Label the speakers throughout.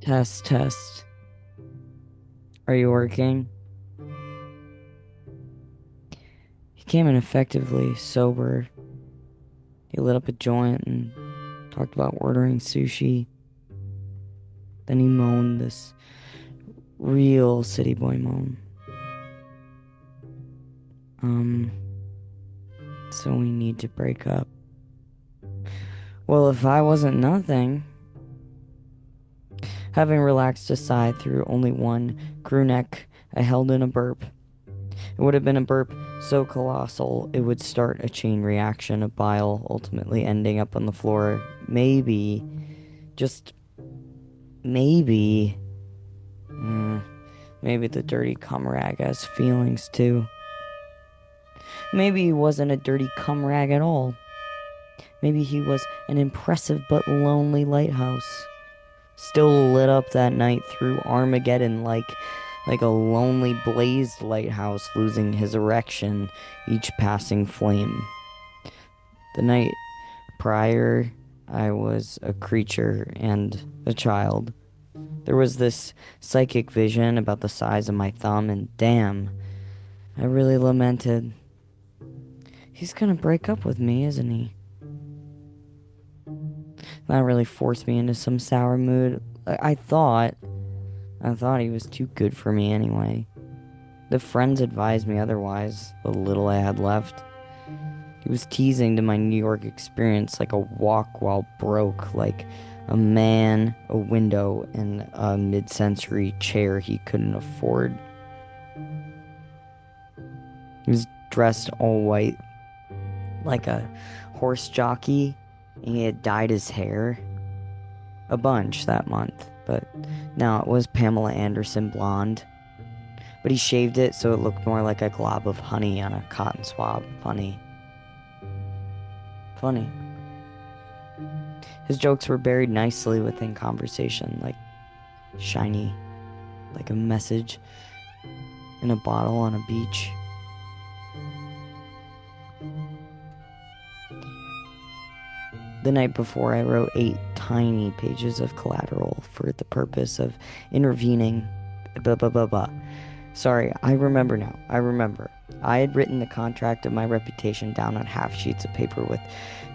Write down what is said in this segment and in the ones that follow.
Speaker 1: Test, test. Are you working? He came in effectively sober. He lit up a joint and talked about ordering sushi. Then he moaned this real city boy moan. Um, so we need to break up. Well, if I wasn't nothing. Having relaxed a sigh through only one crew neck, I held in a burp. It would have been a burp so colossal it would start a chain reaction of bile, ultimately ending up on the floor. Maybe, just maybe, mm, maybe the dirty cum rag has feelings too. Maybe he wasn't a dirty cum rag at all. Maybe he was an impressive but lonely lighthouse, still lit up that night through Armageddon like a lonely blazed lighthouse losing his erection each passing flame. The night prior, I was a creature and a child. There was this psychic vision about the size of my thumb, and damn, I really lamented. He's gonna break up with me, isn't he? That really forced me into some sour mood. I thought he was too good for me anyway. The friends advised me otherwise, the little I had left. He was teasing to my New York experience like a walk while broke, like a man, a window, and a mid-century chair he couldn't afford. He was dressed all white, like a horse jockey, and he had dyed his hair a bunch that month, but now it was Pamela Anderson blonde. But he shaved it so it looked more like a glob of honey on a cotton swab. Funny. Funny. His jokes were buried nicely within conversation, like shiny, like a message in a bottle on a beach. The night before, I wrote 8 tiny pages of collateral for the purpose of intervening. Blah, blah, blah, blah. Sorry, I remember now. I remember. I had written the contract of my reputation down on half sheets of paper with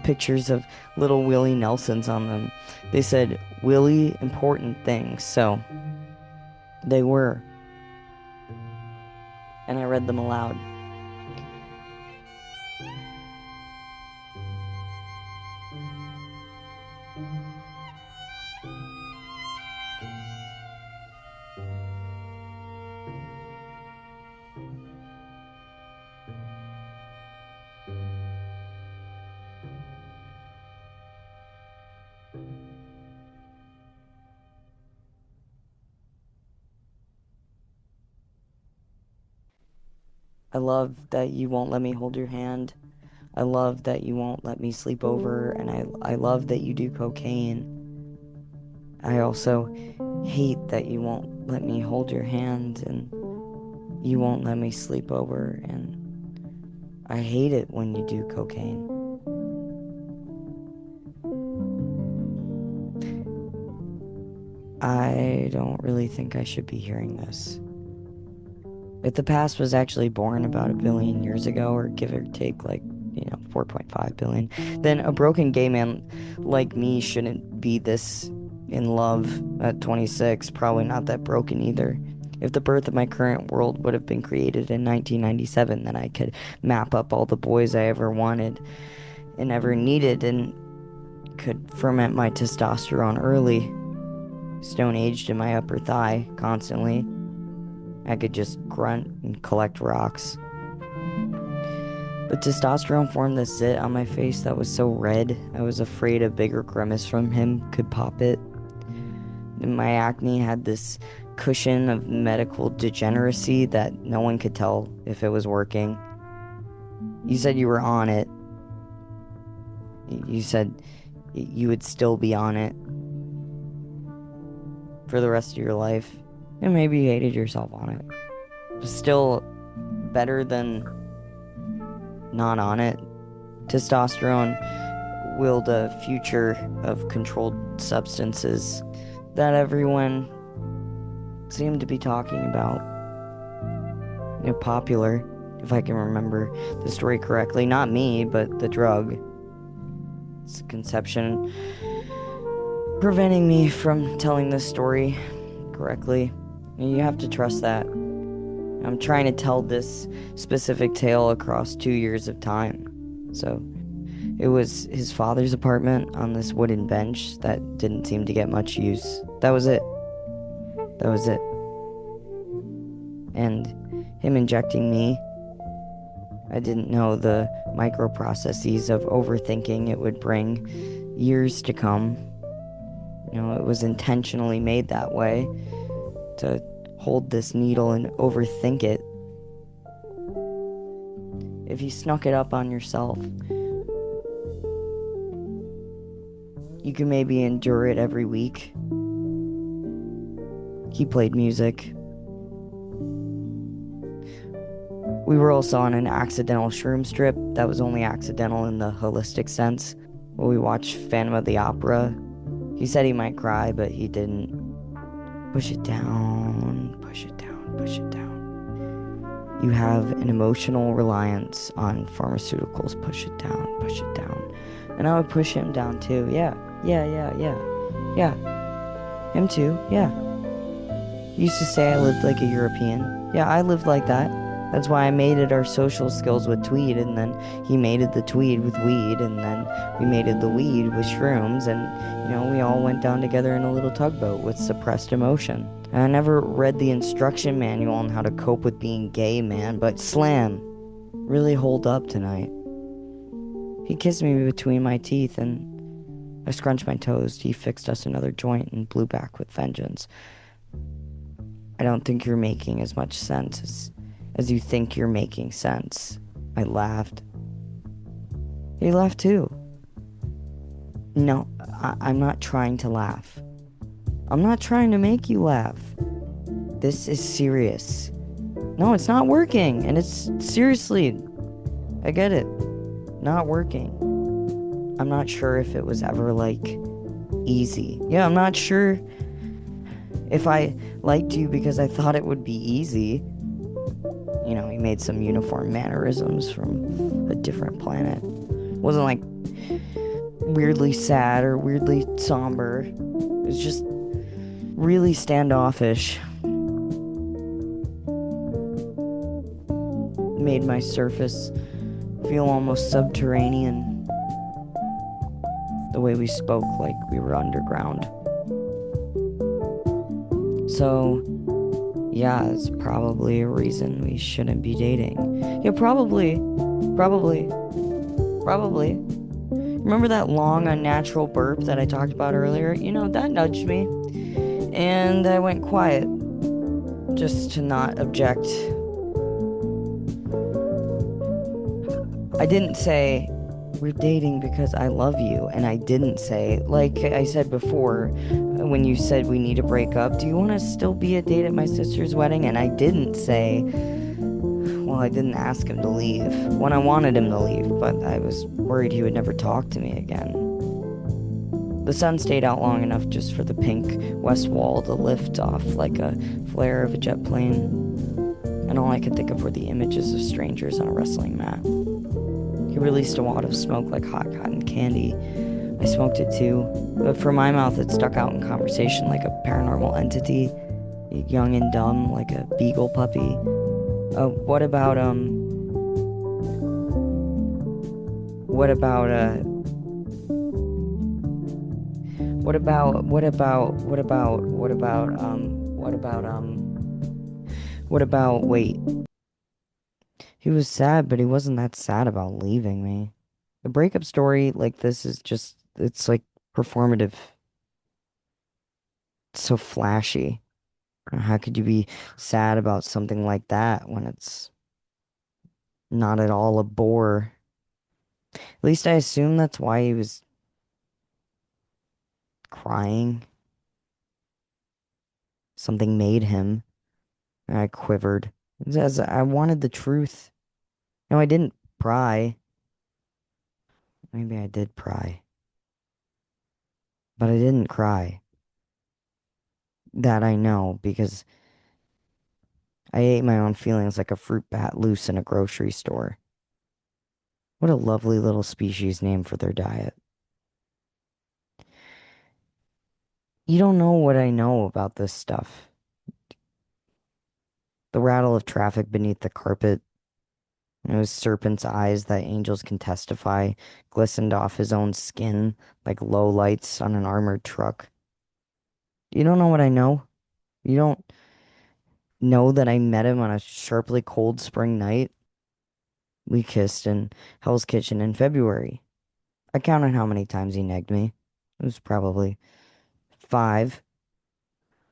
Speaker 1: pictures of little Willie Nelsons on them. They said, Willie, important things. So, they were. And I read them aloud. I love that you won't let me hold your hand. I love that you won't let me sleep over. And I love that you do cocaine. I also hate that you won't let me hold your hand and you won't let me sleep over. And I hate it when you do cocaine. I don't really think I should be hearing this. If the past was actually born about 1 billion years ago, or give or take, 4.5 billion, then a broken gay man like me shouldn't be this in love at 26. Probably not that broken either. If the birth of my current world would have been created in 1997, then I could map up all the boys I ever wanted and ever needed and could ferment my testosterone early, stone aged in my upper thigh constantly. I could just grunt and collect rocks. But testosterone formed this zit on my face that was so red, I was afraid a bigger grimace from him could pop it. And my acne had this cushion of medical degeneracy that no one could tell if it was working. You said you were on it. You said you would still be on it for the rest of your life. And maybe you hated yourself on it. But still better than not on it. Testosterone willed a future of controlled substances that everyone seemed to be talking about. Popular, if I can remember the story correctly. Not me, but the drug. Its conception preventing me from telling this story correctly. And you have to trust that. I'm trying to tell this specific tale across 2 years of time. So it was his father's apartment on this wooden bench that didn't seem to get much use. That was it. That was it. And him injecting me, I didn't know the microprocesses of overthinking it would bring years to come. It was intentionally made that way to hold this needle and overthink it. If you snuck it up on yourself, you can maybe endure it every week. He played music. We were also on an accidental shroom strip that was only accidental in the holistic sense. When we watched Phantom of the Opera, he said he might cry, but he didn't. Push it down, push it down, push it down. You have an emotional reliance on pharmaceuticals. Push it down, push it down. And I would push him down too. Yeah, yeah, yeah, yeah. Yeah. Him too, yeah. He used to say I lived like a European. Yeah, I lived like that. That's why I mated our social skills with tweed, and then he mated the tweed with weed, and then we mated the weed with shrooms, and, we all went down together in a little tugboat with suppressed emotion. And I never read the instruction manual on how to cope with being gay, man, but slam, really hold up tonight. He kissed me between my teeth, and I scrunched my toes. He fixed us another joint and blew back with vengeance. I don't think you're making as much sense as you think you're making sense. I laughed. He laughed too. No, I'm not trying to laugh. I'm not trying to make you laugh. This is serious. No, it's not working, and it's seriously, I get it, not working. I'm not sure if it was ever, easy. Yeah, I'm not sure if I liked you because I thought it would be easy. He made some uniform mannerisms from a different planet. Wasn't weirdly sad or weirdly somber. It was just really standoffish. Made my surface feel almost subterranean. The way we spoke like we were underground. So, yeah, it's probably a reason we shouldn't be dating. Yeah, probably. Remember that long, unnatural burp that I talked about earlier? That nudged me. And I went quiet, just to not object. I didn't say, we're dating because I love you. And I didn't say, like I said before, when you said we need to break up, do you want to still be a date at my sister's wedding? And I didn't say, well, I didn't ask him to leave when I wanted him to leave, but I was worried he would never talk to me again. The sun stayed out long enough just for the pink west wall to lift off like a flare of a jet plane, and all I could think of were the images of strangers on a wrestling mat. He released a wad of smoke like hot cotton candy. I smoked it too, but for my mouth it stuck out in conversation like a paranormal entity, young and dumb like a beagle puppy. What about what about what about what about what about what about what about what about wait. He was sad, but he wasn't that sad about leaving me. A breakup story like this is just, it's like performative. It's so flashy. How could you be sad about something like that when it's not at all a bore? At least I assume that's why he was crying. Something made him. And I quivered. As I wanted the truth. No, I didn't pry. Maybe I did pry. But I didn't cry. That I know because I ate my own feelings like a fruit bat loose in a grocery store. What a lovely little species name for their diet. You don't know what I know about this stuff. The rattle of traffic beneath the carpet, those serpent's eyes that angels can testify, glistened off his own skin like low lights on an armored truck. You don't know what I know? You don't know that I met him on a sharply cold spring night? We kissed in Hell's Kitchen in February. I counted how many times he negged me. It was probably 5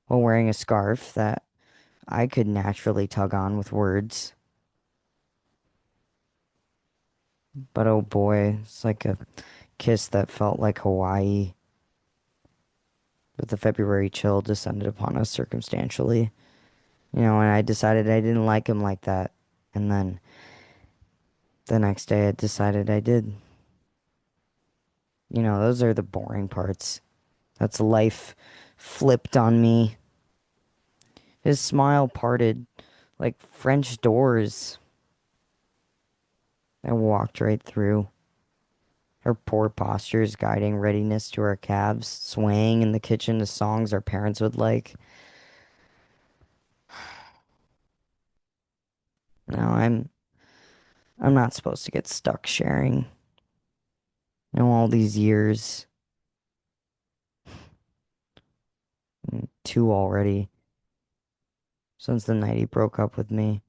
Speaker 1: while wearing a scarf that I could naturally tug on with words. But oh boy, it's like a kiss that felt like Hawaii. But the February chill descended upon us circumstantially. And I decided I didn't like him like that. And then the next day I decided I did. Those are the boring parts. That's life flipped on me. His smile parted like French doors. I walked right through. Her poor postures guiding readiness to our calves, swaying in the kitchen to songs our parents would like. Now I'm not supposed to get stuck sharing. All these years, 2 already, since the night he broke up with me.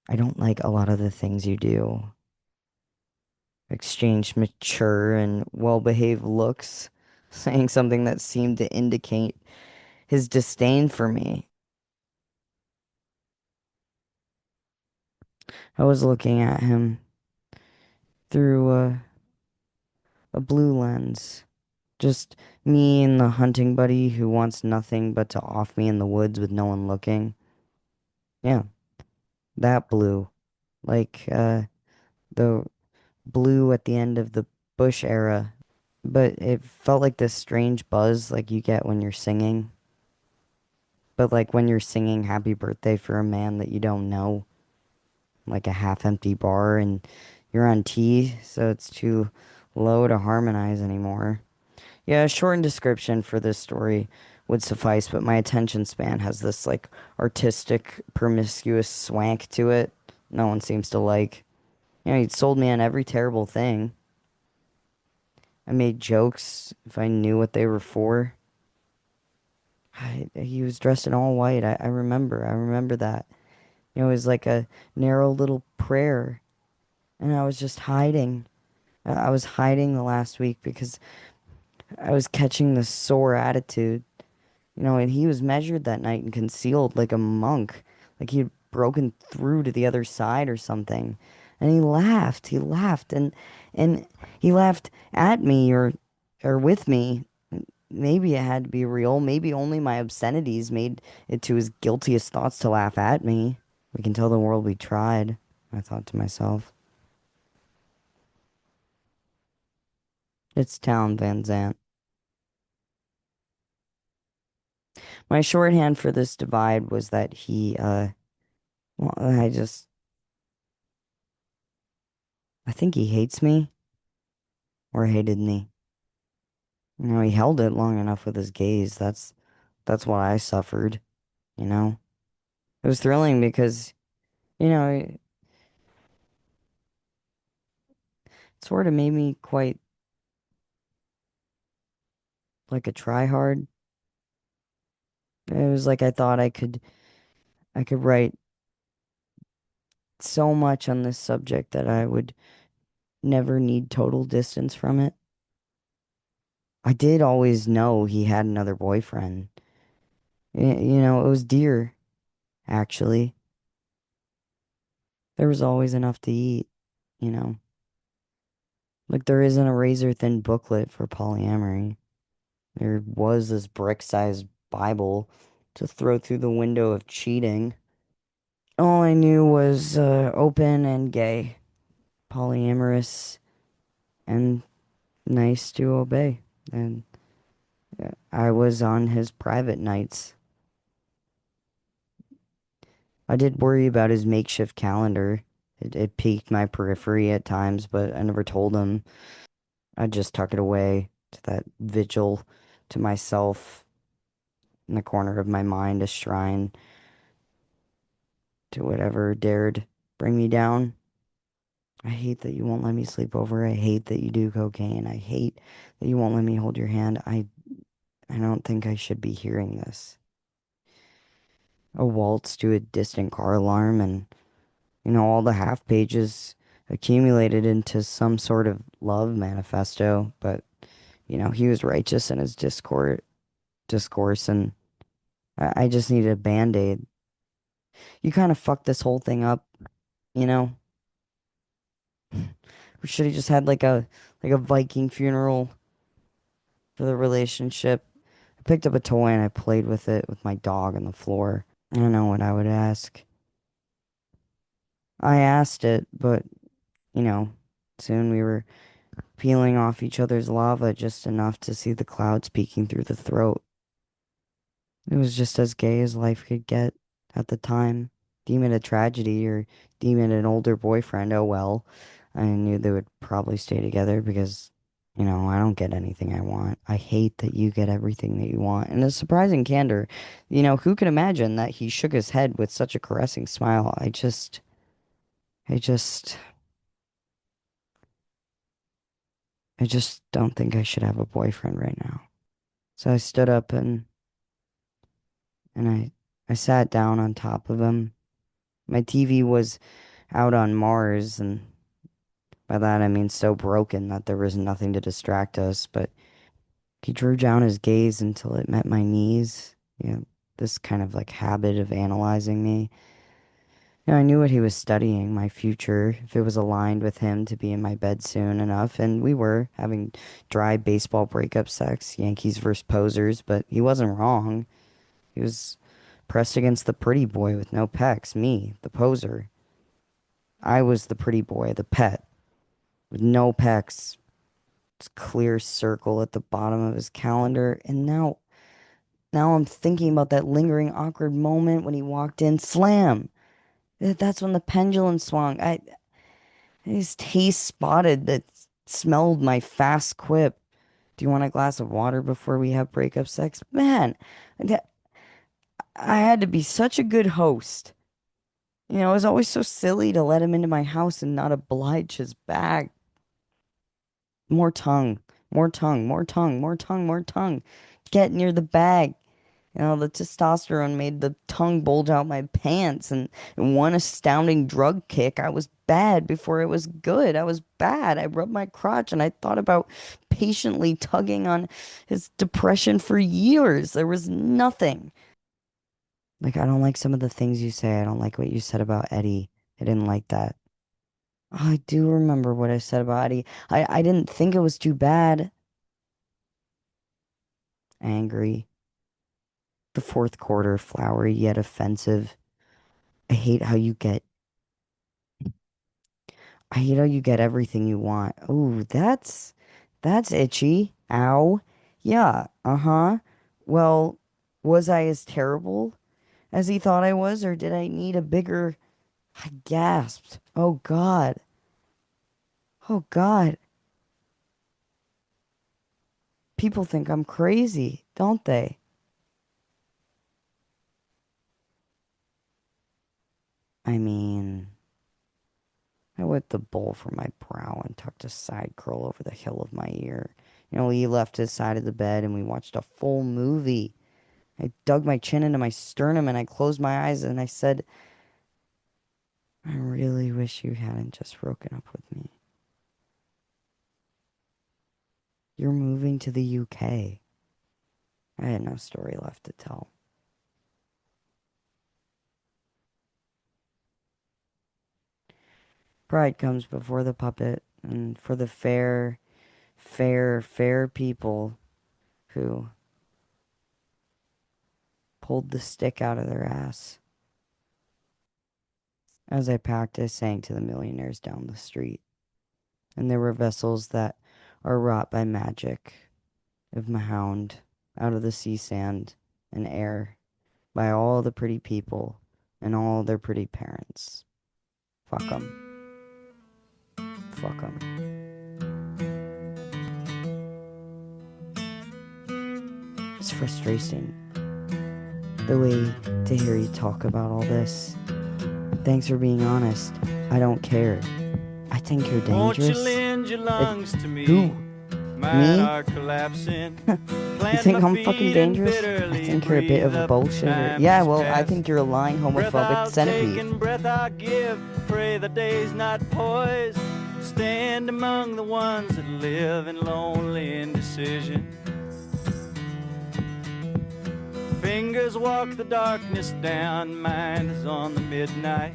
Speaker 1: I don't like a lot of the things you do. Exchanged mature and well-behaved looks, saying something that seemed to indicate his disdain for me. I was looking at him through a blue lens. Just me and the hunting buddy who wants nothing but to off me in the woods with no one looking. Yeah, that blue. Like the blue at the end of the Bush era. But it felt like this strange buzz like you get when you're singing. But like when you're singing happy birthday for a man that you don't know, like a half empty bar and you're on T, so it's too low to harmonize anymore. Yeah, a shortened description for this story would suffice, but my attention span has this like artistic, promiscuous swank to it. No one seems to like. He'd sold me on every terrible thing. I made jokes if I knew what they were for. He was dressed in all white. I remember. I remember that. It was like a narrow little prayer, and I was just hiding. I was hiding the last week because I was catching the sore attitude. And he was measured that night and concealed like a monk, like he'd broken through to the other side or something. And he laughed. He laughed and he laughed at me or with me. Maybe it had to be real. Maybe only my obscenities made it to his guiltiest thoughts to laugh at me. We can tell the world we tried, I thought to myself. It's Town Van Zant. My shorthand for this divide was that well, I think he hates me or hated me. He held it long enough with his gaze. That's what I suffered, you know? It was thrilling because, it sort of made me quite like a tryhard. It was like I thought I could write so much on this subject that I would never need total distance from it. I did always know he had another boyfriend. It was dear, actually. There was always enough to eat, you know. Like there isn't a razor thin booklet for polyamory. There was this brick-sized Bible to throw through the window of cheating. All I knew was open and gay, polyamorous, and nice to obey. And I was on his private nights. I did worry about his makeshift calendar. It piqued my periphery at times, but I never told him. I just tuck it away to that vigil to myself in the corner of my mind, a shrine to whatever dared bring me down. I hate that you won't let me sleep over. I hate that you do cocaine. I hate that you won't let me hold your hand. I don't think I should be hearing this. A waltz to a distant car alarm and, all the half pages accumulated into some sort of love manifesto, but, he was righteous in his discourse and I just needed a band-aid. You kind of fucked this whole thing up, you know? We should have just had like a Viking funeral for the relationship. I picked up a toy and I played with it with my dog on the floor. I don't know what I would ask. I asked it, but, you know, soon we were peeling off each other's lava just enough to see the clouds peeking through the throat. It was just as gay as life could get at the time. Deem it a tragedy or deem it an older boyfriend, oh well. I knew they would probably stay together because, I don't get anything I want. I hate that you get everything that you want. And a surprising candor. Who could imagine that he shook his head with such a caressing smile? I just, I just don't think I should have a boyfriend right now. So I stood up and I sat down on top of him. My TV was out on Mars, and by that I mean so broken that there was nothing to distract us, but he drew down his gaze until it met my knees. This kind of like habit of analyzing me. I knew what he was studying, my future, if it was aligned with him to be in my bed soon enough, and we were having dry baseball breakup sex, Yankees versus posers, but he wasn't wrong. He was pressed against the pretty boy with no pecs, me, the poser. I was the pretty boy, the pet, with no pecs, clear circle at the bottom of his calendar. And now I'm thinking about that lingering awkward moment when he walked in. Slam! That's when the pendulum swung. His taste spotted that smelled my fast quip. Do you want a glass of water before we have breakup sex? Man, that- I had to be such a good host. It was always so silly to let him into my house and not oblige his bag. More tongue, more tongue, more tongue, more tongue, more tongue. Get near the bag. The testosterone made the tongue bulge out my pants, and in one astounding drug kick, I was bad before it was good. I was bad. I rubbed my crotch and I thought about patiently tugging on his depression for years. There was nothing. Like, I don't like some of the things you say. I don't like what you said about Eddie. I didn't like that. Oh, I do remember what I said about Eddie. I didn't think it was too bad. Angry. The fourth quarter, flowery yet offensive. I hate how you get I hate how you get everything you want. Oh, that's itchy. Ow. Yeah, uh-huh. Well, was I as terrible as he thought I was, or did I need a bigger I gasped. Oh God. Oh God. People think I'm crazy, don't they? I mean, I wiped the bowl from my brow and tucked a side curl over the hill of my ear. He left his side of the bed and we watched a full movie. I dug my chin into my sternum and I closed my eyes and I said, I really wish you hadn't just broken up with me. You're moving to the UK. I had no story left to tell. Pride comes before the puppet, and for the fair, fair, fair people who pulled the stick out of their ass. As I packed, I sang to the millionaires down the street, and there were vessels that are wrought by magic of Mahound out of the sea sand and air by all the pretty people and all their pretty parents. Fuck them. Fuck them. It's frustrating the way to hear you talk about all this. Thanks for being honest. I don't care. I think you're dangerous.
Speaker 2: Won't you lend your lungs to me?
Speaker 1: Who?
Speaker 2: Mine
Speaker 1: Me?
Speaker 2: are collapsing.
Speaker 1: You think I'm fucking dangerous? I think you're a bit of a bullshitter. Yeah, well, I think you're a lying homophobic centipede.
Speaker 2: Breath I give, pray the day's not poised. Stand among the ones that live in lonely indecision. Fingers walk the darkness down, mind is on the midnight.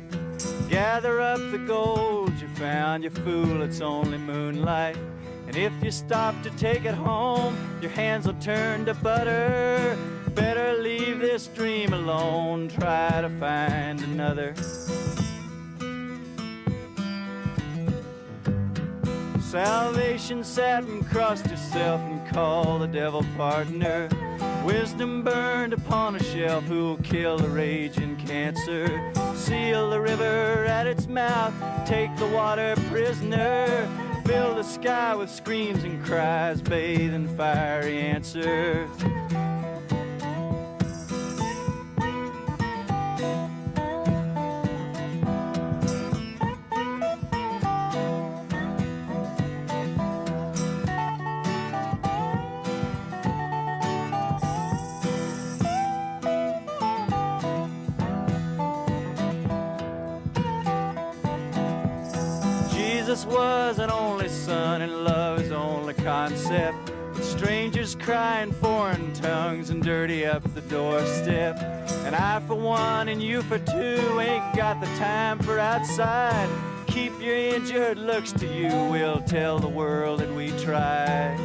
Speaker 2: Gather up the gold you found, you fool, it's only moonlight. And if you stop to take it home, your hands will turn to butter. Better leave this dream alone, try to find another. Salvation sat and crossed herself and called the devil partner. Wisdom burned upon a shelf, who'll kill the raging cancer. Seal the river at its mouth, take the water prisoner. Fill the sky with screams and cries, bathe in fiery answers. Jesus was an only son, and love is only concept. Strangers cry in foreign tongues and dirty up the doorstep. And I for one and you for two ain't got the time for outside. Keep your injured looks to you, we'll tell the world that we tried.